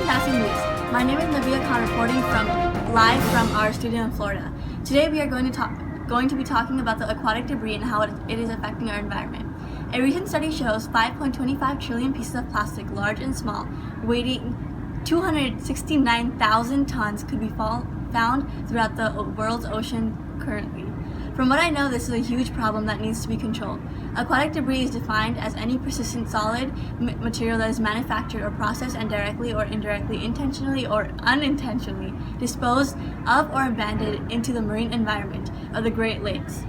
Passing News. My name is Nabia Khan reporting live from our studio in Florida. Today we are going to be talking about the aquatic debris and how it is affecting our environment. A recent study shows 5.25 trillion pieces of plastic, large and small, weighing 269,000 tons could be found throughout the world's ocean currently. From what I know, this is a huge problem that needs to be controlled. Aquatic debris is defined as any persistent solid material that is manufactured or processed and directly or indirectly, intentionally or unintentionally disposed of or abandoned into the marine environment of the Great Lakes.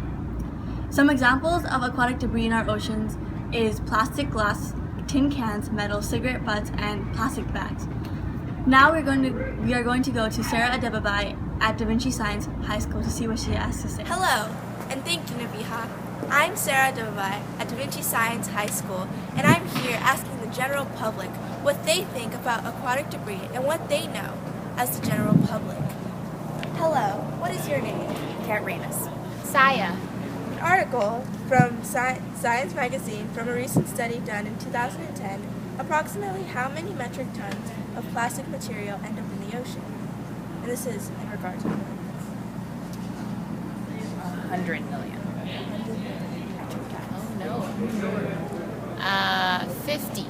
Some examples of aquatic debris in our oceans is plastic, glass, tin cans, metal, cigarette butts, and plastic bags. Now we are going to go to Sarah Adebabai at Da Vinci Science High School to see what she has to say. Hello, and thank you, Nabiha. I'm Sarah Adebabai at Da Vinci Science High School, and I'm here asking the general public what they think about aquatic debris and what they know as the general public. Hello, what is your name? Kat Ramus. Saya. An article from Science Magazine from a recent study done in 2010, approximately how many metric tons of plastic material end up in the ocean? And this is in regard to 100 million. 100 million metric tons. Oh no. 50.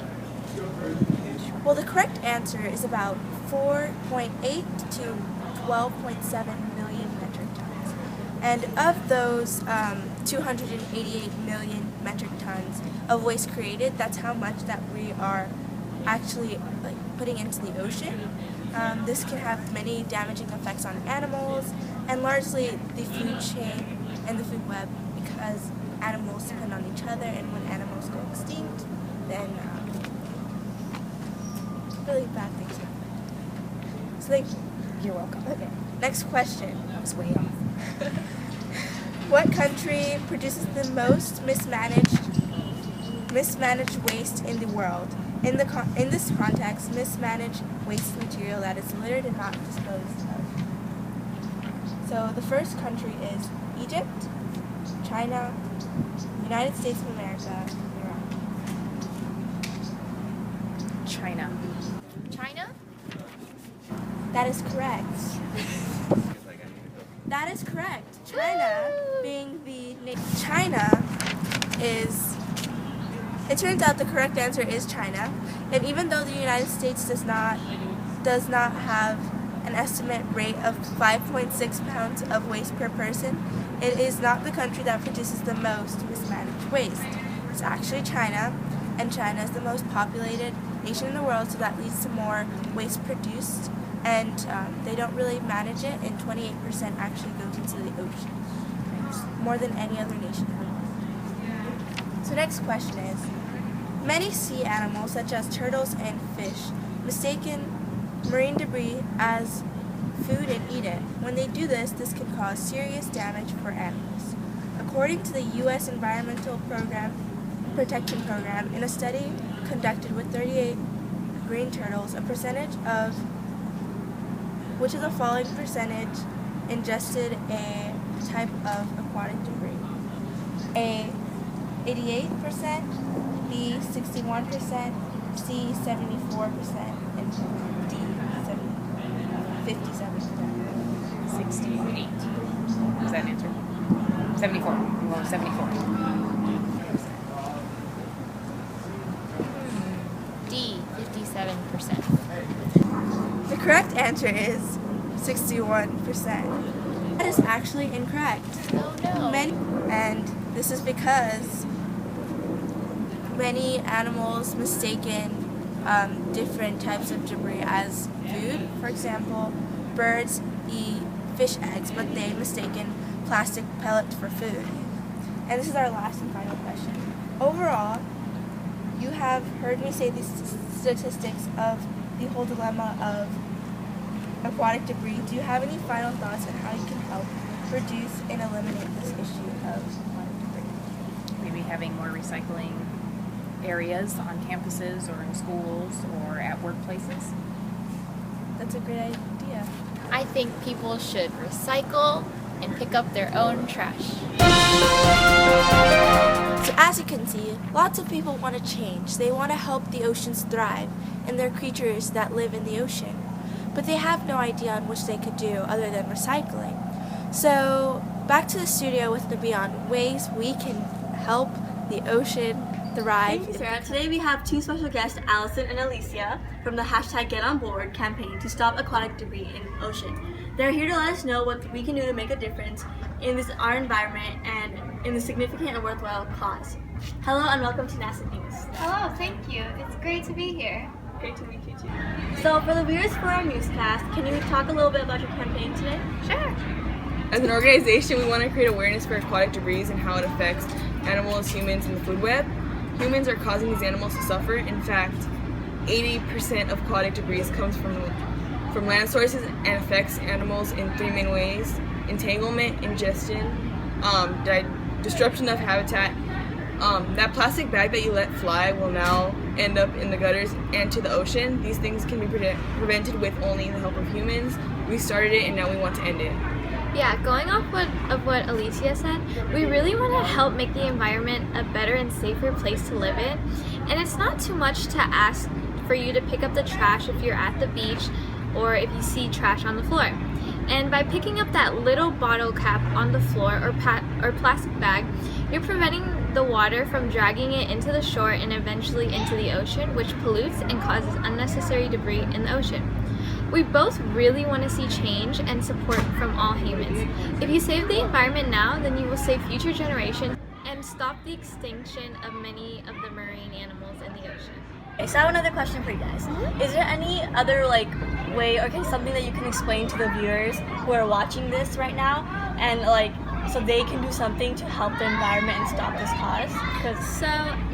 Well, the correct answer is about 4.8 to 12.7 million metric tons. And of those 288 million metric tons of waste created, that's how much that we are actually putting into the ocean. This can have many damaging effects on animals and largely the food chain and the food web, because animals depend on each other, and when animals go extinct, then really bad things happen. So thank you. You're welcome. Okay, next question. I was way off. What country produces the most mismanaged waste in the world? In this context, mismanaged waste material that is littered and not disposed of. So the first country is Egypt, China, United States of America, Iran. China. China? That is correct. That is correct. China, being China is, it turns out the correct answer is China. And even though the United States does not have an estimate rate of 5.6 pounds of waste per person, it is not the country that produces the most mismanaged waste. It's actually China, and China is the most populated nation in the world, so that leads to more waste produced, and they don't really manage it, and 28% actually goes into the ocean, more than any other nation in the world. So next question is, many sea animals, such as turtles and fish, mistaken marine debris as food and eat it. When they do this, this can cause serious damage for animals. According to the U.S. Environmental Protection Program, in a study conducted with 38 green turtles, a percentage of which is the following percentage ingested a type of aquatic debris: A, 88%, B, 61%, C, 74%, and D, 57%. 68. Is that an answer? 74. I'm going with 74. D, 57%. The correct answer is 61%. That is actually incorrect. Oh no. And this is because many animals mistaken different types of debris as food. For example, birds eat fish eggs, but they mistaken plastic pellets for food. And this is our last and final question. Overall, you have heard me say these statistics of the whole dilemma of aquatic debris. Do you have any final thoughts on how you can help reduce and eliminate this issue of aquatic debris? Maybe having more recycling areas on campuses or in schools or at workplaces. That's a great idea. I think people should recycle and pick up their own trash. So As you can see, lots of people want to change. They want to help the oceans thrive and their creatures that live in the ocean. But they have no idea on which they could do other than recycling. So back to the studio with Nabi on ways we can help the ocean thrive. Thank you, Sarah. Today we have two special guests, Allison and Alicia, from the hashtag Get On Board campaign to stop aquatic debris in the ocean. They're here to let us know what we can do to make a difference in our environment and in the significant and worthwhile cause. Hello and welcome to NASA News. Hello, thank you. It's great to be here. Great to meet you too. So for the viewers for our newscast, can you talk a little bit about your campaign today? Sure. As an organization, we want to create awareness for aquatic debris and how it affects animals, humans, and the food web. Humans are causing these animals to suffer. In fact, 80% of aquatic debris comes from land sources and affects animals in three main ways: entanglement, ingestion, disruption of habitat. That plastic bag that you let fly will now end up in the gutters and to the ocean. These things can be prevented with only the help of humans. We started it and now we want to end it. Yeah, going off of what Alicia said, we really want to help make the environment a better and safer place to live in. And it's not too much to ask for you to pick up the trash if you're at the beach or if you see trash on the floor. And by picking up that little bottle cap on the floor or plastic bag, you're preventing the water from dragging it into the shore and eventually into the ocean, which pollutes and causes unnecessary debris in the ocean. We both really want to see change and support from all humans. If you save the environment now, then you will save future generations and stop the extinction of many of the marine animals in the ocean. Okay, so I have another question for you guys. Is there any other way or something that you can explain to the viewers who are watching this right now and so they can do something to help the environment and stop this cause? So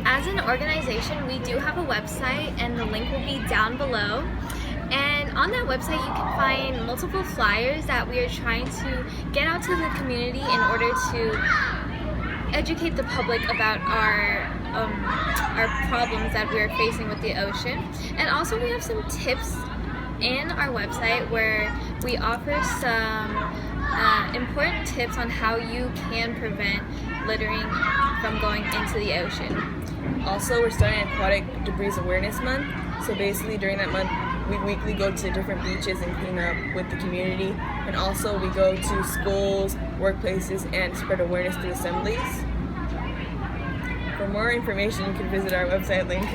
as an organization, we do have a website and the link will be down below. And on that website, you can find multiple flyers that we are trying to get out to the community in order to educate the public about our problems that we are facing with the ocean. And also we have some tips in our website where we offer some important tips on how you can prevent littering from going into the ocean. Also, we're starting Aquatic Debris Awareness Month. So basically during that month, we weekly go to different beaches and clean up with the community. And also we go to schools, workplaces, and spread awareness through assemblies. For more information, you can visit our website link.